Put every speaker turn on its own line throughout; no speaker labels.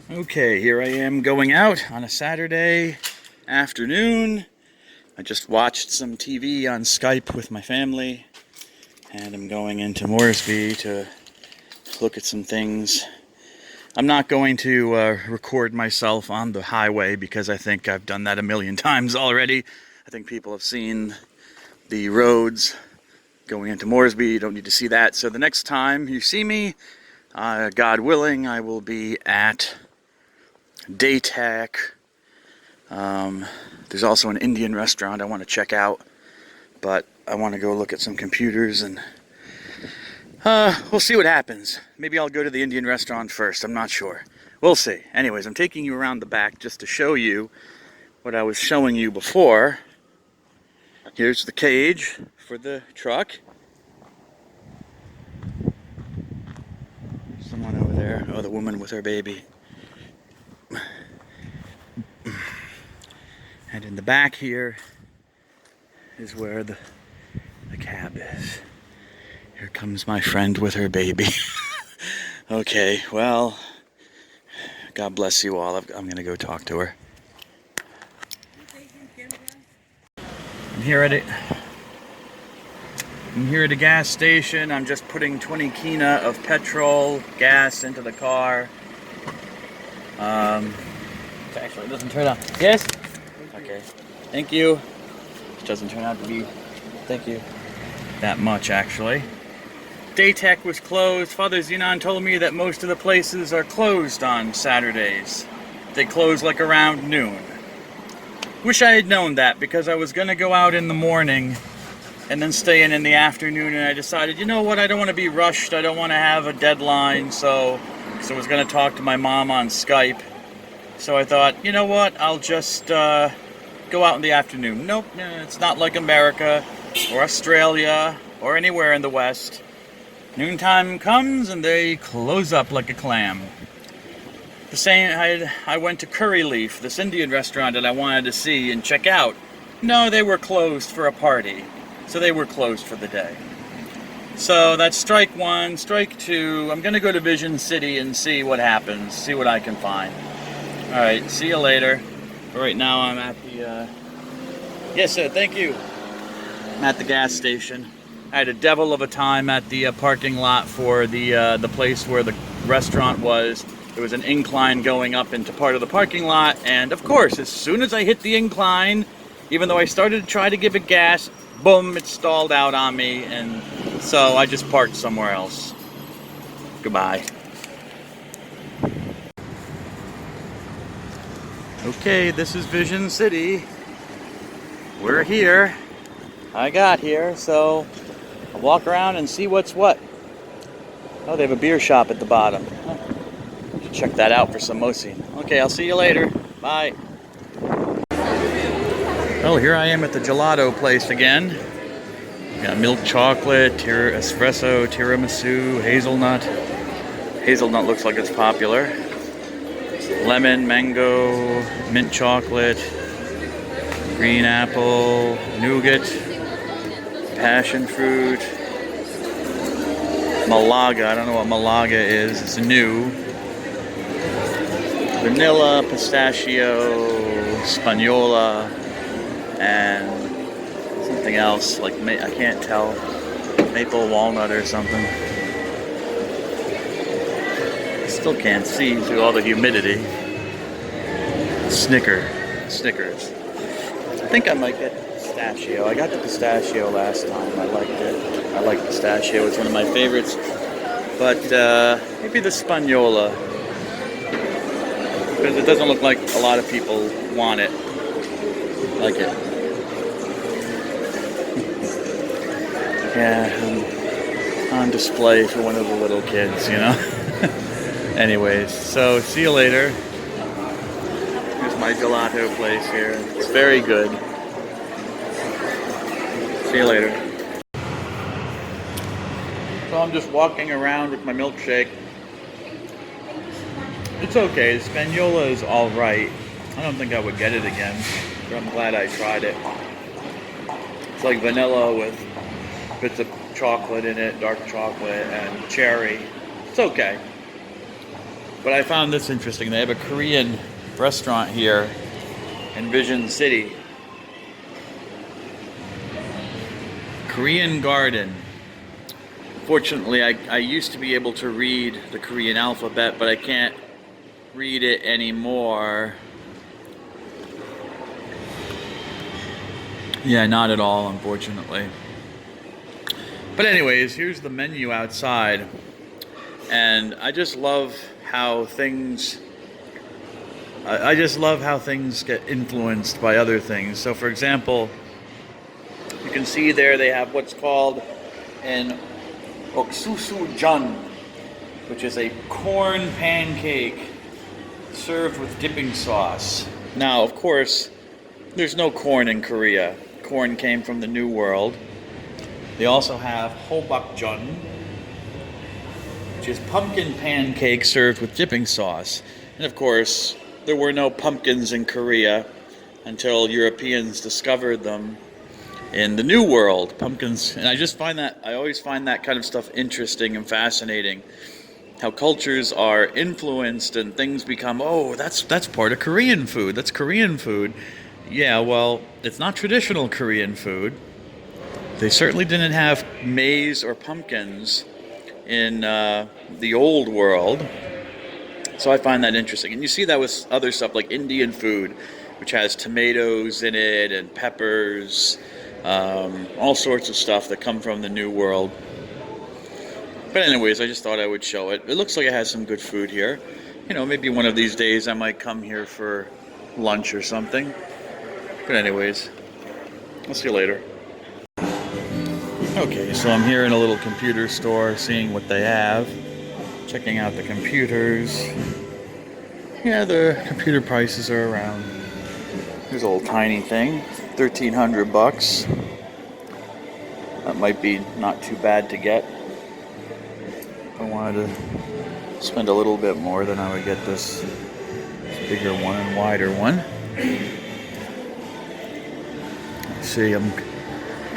Okay, here I am going out on a Saturday afternoon. I just watched some TV on Skype with my family, and I'm going into Moresby to look at some things. I'm not going to record myself on the highway because I think I've done that a million times already. I think people have seen the roads going into Moresby. You don't need to see that. So the next time you see me, God willing, I will be at Daytech. There's also an Indian restaurant I want to check out, but I want to go look at some computers, and we'll see what happens. Maybe I'll go to the Indian restaurant first. I'm not sure. We'll see. Anyways, I'm taking you around the back just to show you what I was showing you before. Here's the cage for the truck. There's someone over there. Oh, the woman with her baby. And in the back here is where the cab is. Here comes my friend with her baby. Okay, well, God bless you all. I'm going to go talk to her. I'm here at a gas station. I'm just putting 20 kina of petrol, gas into the car. Actually, it doesn't turn on. Yes? Okay. Thank you. It doesn't turn out to be, thank you, that much actually. Daytech was closed. Father Zenon told me that most of the places are closed on Saturdays. They close like around noon. Wish I had known that, because I was going to go out in the morning and then stay in the afternoon, and I decided, you know what, I don't want to be rushed. I don't want to have a deadline, so I was going to talk to my mom on Skype. So I thought, you know what, I'll just go out in the afternoon. Nope, it's not like America or Australia or anywhere in the West. Noontime comes and they close up like a clam. The same, I went to Curry Leaf, this Indian restaurant that I wanted to see and check out. No, they were closed for a party. So they were closed for the day. So that's strike one. Strike two, I'm going to go to Vision City and see what happens, see what I can find. Alright, see you later. Right now I'm at the, yes sir, thank you. I'm at the gas station. I had a devil of a time at the parking lot for the place where the restaurant was. There was an incline going up into part of the parking lot, and of course, as soon as I hit the incline, even though I started to try to give it gas, boom, it stalled out on me, and so I just parked somewhere else. Goodbye. Okay, this is Vision City. We're here. I got here, so I'll walk around and see what's what. Oh, they have a beer shop at the bottom. Should check that out for some Mosin. Okay, I'll see you later. Bye. Well, here I am at the gelato place again. Got milk chocolate, espresso, tiramisu, hazelnut. Hazelnut looks like it's popular. Lemon, mango, mint chocolate, green apple, nougat, passion fruit, Malaga. I don't know what Malaga is. It's new. Vanilla, pistachio, Spagnola, and something else, like I can't tell. Maple walnut or something. I still can't see through all the humidity. Snickers. I think I might get pistachio. I got the pistachio last time. I liked it. I like pistachio. It's one of my favorites. But maybe the Spagnola, because it doesn't look like a lot of people want it. Like it. Yeah, on display for one of the little kids, you know. Anyways, so see you later. Here's my gelato place here. It's very good. See you later. So I'm just walking around with my milkshake. It's okay. The Spagnola is alright. I don't think I would get it again, but I'm glad I tried it. It's like vanilla with bits of chocolate in it, dark chocolate, and cherry. It's okay. But I found this interesting. They have a Korean restaurant here in Vision City. Korean Garden. Fortunately, I used to be able to read the Korean alphabet, but I can't read it anymore. Yeah, not at all, unfortunately. But anyways, here's the menu outside. And I just love how things... I just love how things get influenced by other things. So, for example, you can see there they have what's called an oksusu-jun, which is a corn pancake served with dipping sauce. Now, of course, there's no corn in Korea. Corn came from the New World. They also have hobak-jun, which is pumpkin pancake served with dipping sauce. And of course, there were no pumpkins in Korea until Europeans discovered them in the New World. Pumpkins, and I always find that kind of stuff interesting and fascinating. How cultures are influenced and things become, oh, that's part of Korean food. That's Korean food. Yeah, well, it's not traditional Korean food. They certainly didn't have maize or pumpkins in the old world. So I find that interesting. And you see that with other stuff like Indian food, which has tomatoes in it and peppers, all sorts of stuff that come from the New World. But anyways, I just thought I would show it. It looks like it has some good food here. You know, maybe one of these days I might come here for lunch or something. But anyways, I'll see you later. Okay, so I'm here in a little computer store seeing what they have. Checking out the computers. Yeah, the computer prices are around. Here's a little tiny thing, $1,300. That might be not too bad to get. If I wanted to spend a little bit more, then I would get this bigger one and wider one. See, I'm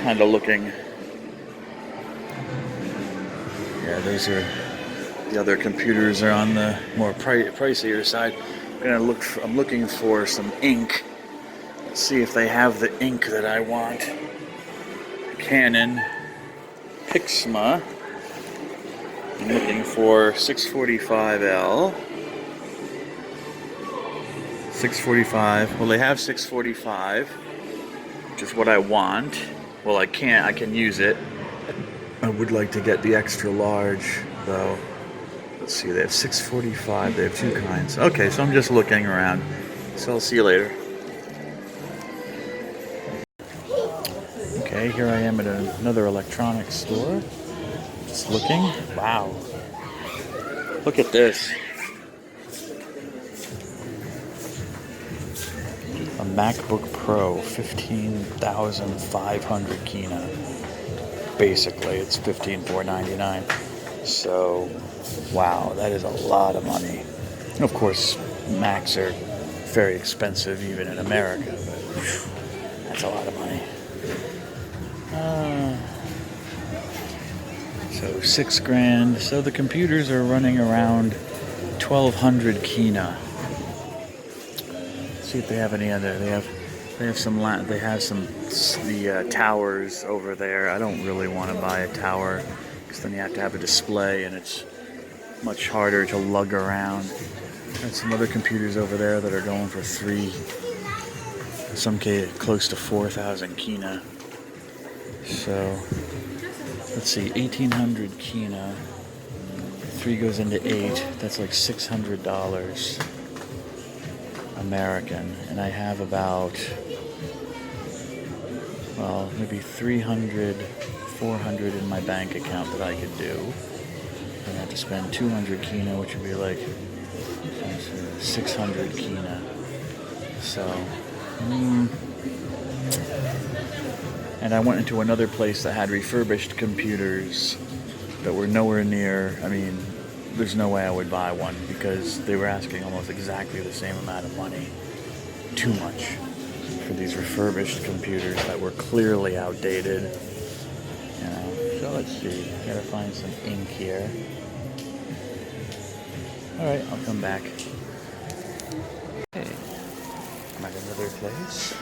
kind of looking. Yeah, those are the other computers are on the more pricier side. I'm looking for some ink. Let's see if they have the ink that I want. Canon Pixma. I'm looking for 645L. 645. Well, they have 645, which is what I want. Well, I can use it. I would like to get the extra large, though. Let's see, they have 645, they have two kinds. Okay, so I'm just looking around. So I'll see you later. Okay, here I am at another electronics store. Just looking. Wow. Look at this. A MacBook Pro, 15,500 Kina. Basically, it's 15,499. So, wow, that is a lot of money. Of course, Macs are very expensive even in America, but whew, that's a lot of money. So $6,000. So the computers are running around 1,200 Kina. Let's see if they have any other. They have some the towers over there. I don't really want to buy a tower because then you have to have a display and it's much harder to lug around. There's some other computers over there that are going for some case close to 4,000 Kina. So let's see, 1,800 Kina. 3 goes into 8. That's like $600 American, and I have about, well, maybe 300, 400 in my bank account that I could do. And I have to spend 200 Kina, which would be like 600 Kina. So, and I went into another place that had refurbished computers that were nowhere near, I mean, there's no way I would buy one because they were asking almost exactly the same amount of money. Too much for these refurbished computers that were clearly outdated. You know, so let's see. Gotta find some ink here. Alright, I'll come back. Okay, I'm at another place.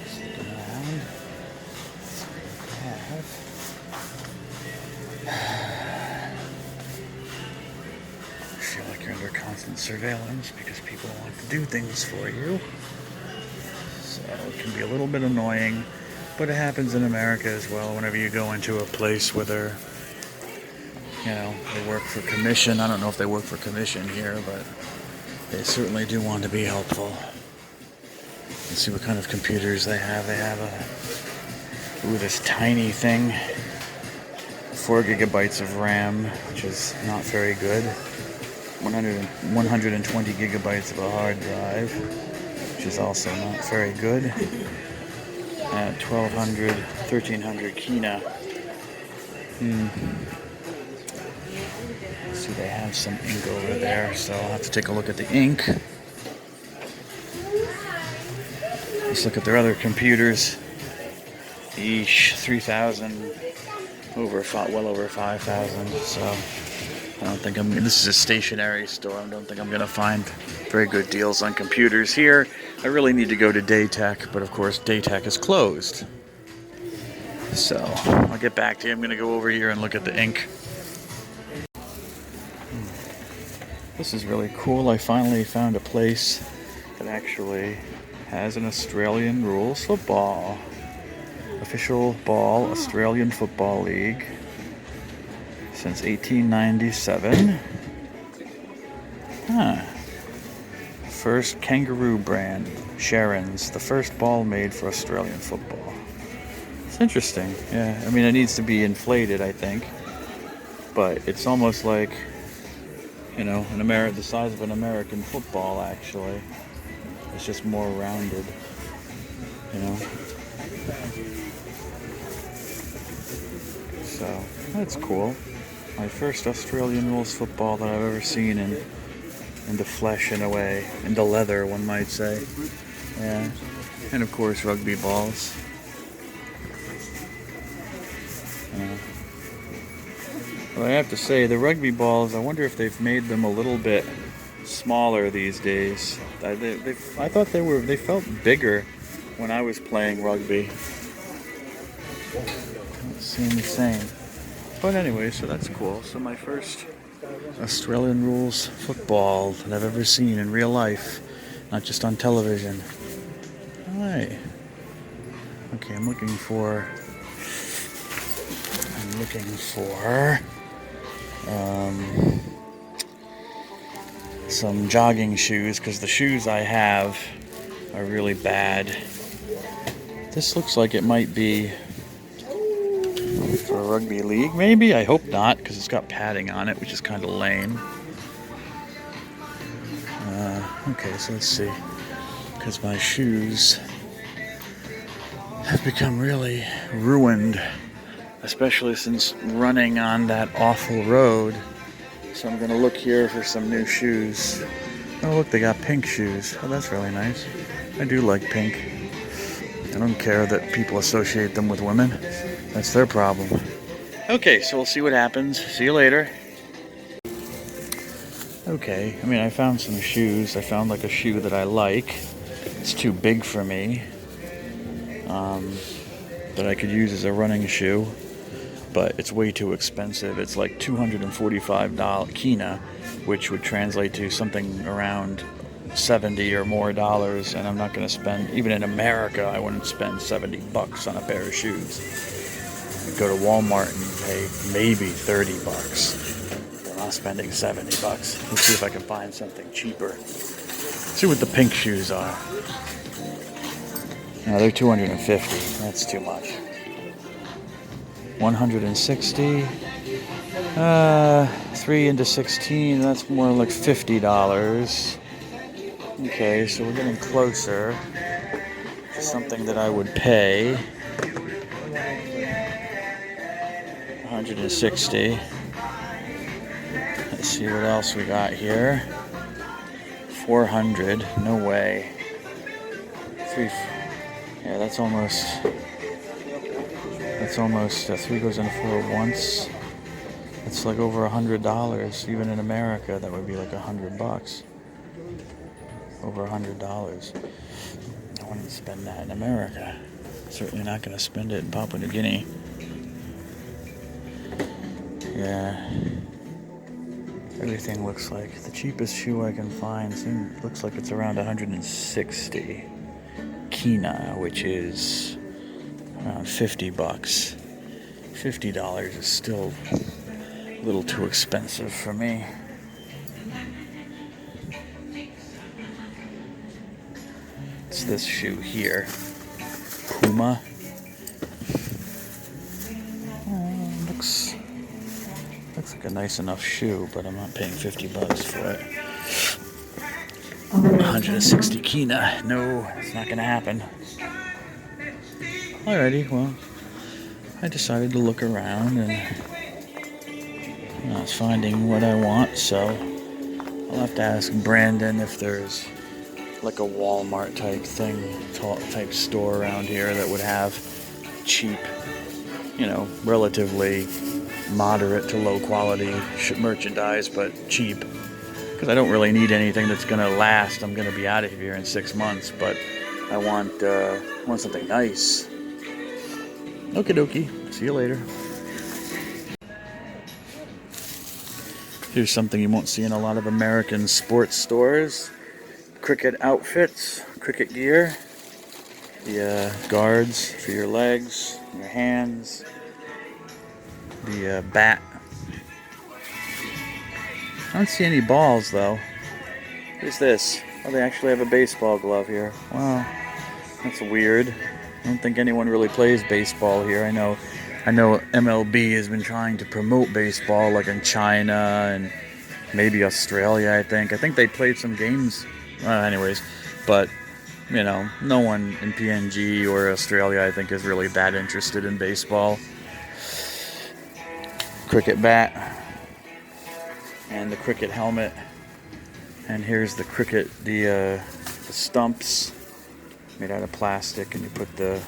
Just looking around. I feel like you're under constant surveillance because people want to do things for you. So it can be a little bit annoying, but it happens in America as well. Whenever you go into a place where they're, they work for commission. I don't know if they work for commission here, but they certainly do want to be helpful. Let's see what kind of computers they have. They have this tiny thing, 4 gigabytes of RAM, which is not very good. 120 gigabytes of a hard drive, which is also not very good. 1300 Kina. See, they have some ink over there, so I'll have to take a look at the ink. Let's look at their other computers. Each 3,000, well over 5,000. So I don't think this is a stationery store. I don't think I'm gonna find very good deals on computers here. I really need to go to Daytech, but of course Daytech is closed. So I'll get back to you. I'm gonna go over here and look at the ink. This is really cool. I finally found a place that actually has an Australian rules football. Official ball, Australian Football League. Since 1897. First kangaroo brand, Sharon's, the first ball made for Australian football. It's interesting. Yeah, I mean, it needs to be inflated, I think. But it's almost like, the size of an American football, actually. It's just more rounded, So, that's cool. My first Australian rules football that I've ever seen in the flesh, in a way, in the leather, one might say. Yeah, and of course rugby balls. But I have to say, the rugby balls, I wonder if they've made them a little bit smaller these days. I thought they felt bigger when I was playing rugby. Don't seem the same. But anyway, so that's cool. So my first Australian rules football that I've ever seen in real life, not just on television. Alright. Okay, I'm looking for some jogging shoes, because the shoes I have are really bad. This looks like it might be for a rugby league, maybe? I hope not, because it's got padding on it, which is kind of lame. Okay, so let's see. Because my shoes have become really ruined, especially since running on that awful road. So I'm going to look here for some new shoes. Oh, look, they got pink shoes. Oh, that's really nice. I do like pink. I don't care that people associate them with women. That's their problem. Okay, so we'll see what happens. See you later. Okay, I mean, I found some shoes. I found like a shoe that I like. It's too big for me. That I could use as a running shoe. But it's way too expensive. It's like $245 Kina, which would translate to something around $70 or more, and I'm not going to spend, even in America, I wouldn't spend $70 on a pair of shoes. I'd go to Walmart and pay maybe $30. I'm not spending $70. Let's see if I can find something cheaper. See what the pink shoes are. No, they're $250. That's too much. $160. 3 into 16. That's more like $50. Okay, so we're getting closer to something that I would pay. 160. Let's see what else we got here. 400. No way. 3. Yeah, that's almost 3 goes in 4 once. It's like over $100. Even in America, that would be like $100. Over $100. I wouldn't spend that in America. Certainly not going to spend it in Papua New Guinea. Yeah. Everything looks like the cheapest shoe I can find looks like it's around 160 kina, which is around $50. $50 is still a little too expensive for me. It's this shoe here, Puma. Looks like a nice enough shoe, but I'm not paying $50 for it. 160 kina. No, it's not gonna happen. Alrighty, well, I decided to look around and I'm not finding what I want, so I'll have to ask Brandon if there's like a Walmart type type store around here that would have cheap, relatively moderate to low quality merchandise, but cheap. Because I don't really need anything that's gonna last. I'm gonna be out of here in 6 months, but I want something nice. Okie dokie. See you later. Here's something you won't see in a lot of American sports stores. Cricket outfits, cricket gear. The guards for your legs, your hands. The bat. I don't see any balls though. What is this? Oh, they actually have a baseball glove here. Wow, that's weird. I don't think anyone really plays baseball here. I know MLB has been trying to promote baseball, like in China and maybe Australia. I think they played some games. Anyways, but no one in PNG or Australia, I think, is really that interested in baseball. Cricket bat and the cricket helmet, and here's the the stumps made out of plastic, and you put the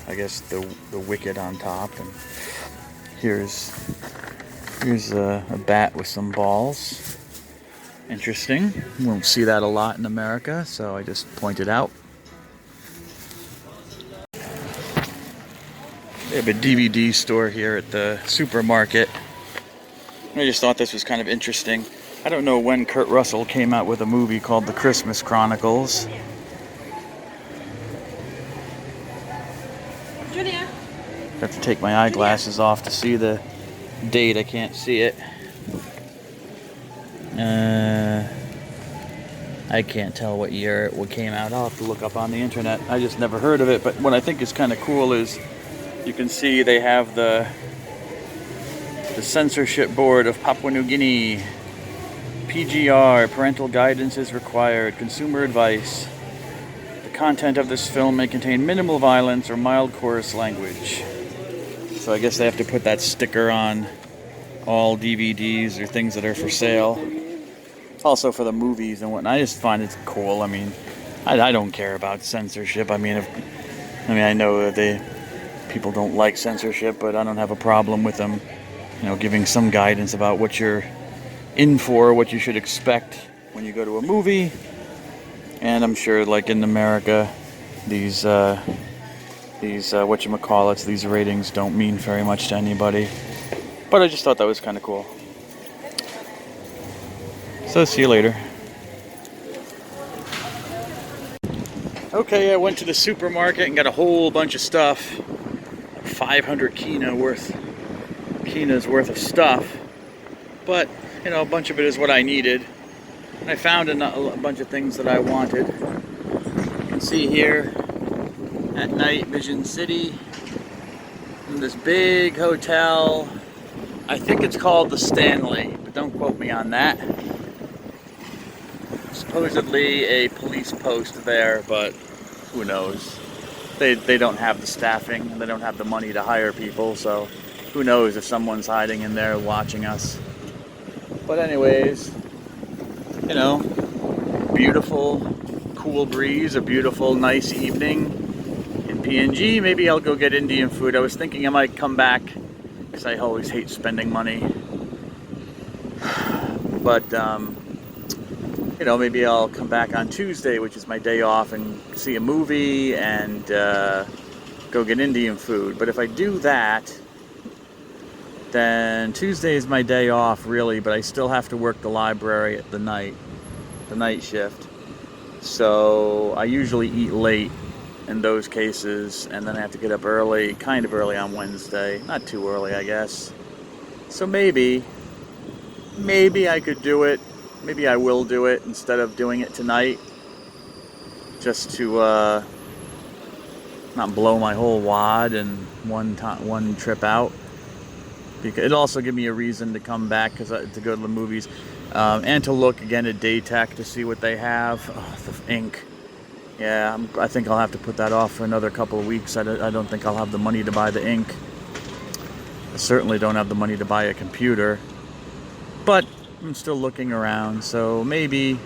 wicket on top, and here's a bat with some balls. Interesting. You won't see that a lot in America, so I just pointed out. They have a DVD store here at the supermarket. I just thought this was kind of interesting. I don't know when Kurt Russell came out with a movie called The Christmas Chronicles.
Junior.
I have to take my eyeglasses off to see the date. I can't see it. I can't tell what year it came out. I'll have to look up on the internet. I just never heard of it. But what I think is kind of cool is you can see they have the censorship board of Papua New Guinea. PGR, parental guidance is required. Consumer advice. The content of this film may contain minimal violence or mild coarse language. So I guess they have to put that sticker on all DVDs or things that are for sale. Also for the movies and whatnot. I just find it cool. I mean, I don't care about censorship. I know that people don't like censorship, but I don't have a problem with them, giving some guidance about what you're in for, what you should expect when you go to a movie. And I'm sure, like in America, these whatchamacallits, these ratings don't mean very much to anybody. But I just thought that was kind of cool. So see you later. Okay, I went to the supermarket and got a whole bunch of stuff. 500 kina's worth of stuff. But, a bunch of it is what I needed. And I found a bunch of things that I wanted. You can see here at night, Vision City. In this big hotel. I think it's called the Stanley, but don't quote me on that. Supposedly a police post there, but who knows? They don't have the staffing, they don't have the money to hire people, so who knows if someone's hiding in there watching us. But anyways, beautiful, cool breeze, a beautiful, nice evening in PNG. Maybe I'll go get Indian food. I was thinking I might come back, because I always hate spending money. But you know, maybe I'll come back on Tuesday, which is my day off, and see a movie and go get Indian food. But if I do that, then Tuesday is my day off, really, but I still have to work the library at the night shift. So I usually eat late in those cases, and then I have to get up early, kind of early on Wednesday. Not too early, I guess. So maybe I could do it. Maybe I will do it instead of doing it tonight, just to not blow my whole wad in one trip out. Because it'll also give me a reason to come back to go to the movies, and to look again at Daytech to see what they have. Oh, the ink. Yeah, I think I'll have to put that off for another couple of weeks. I don't think I'll have the money to buy the ink. I certainly don't have the money to buy a computer. But I'm still looking around, so maybe.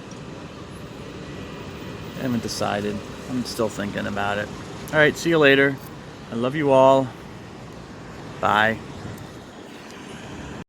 I haven't decided. I'm still thinking about it. Alright, see you later. I love you all. Bye.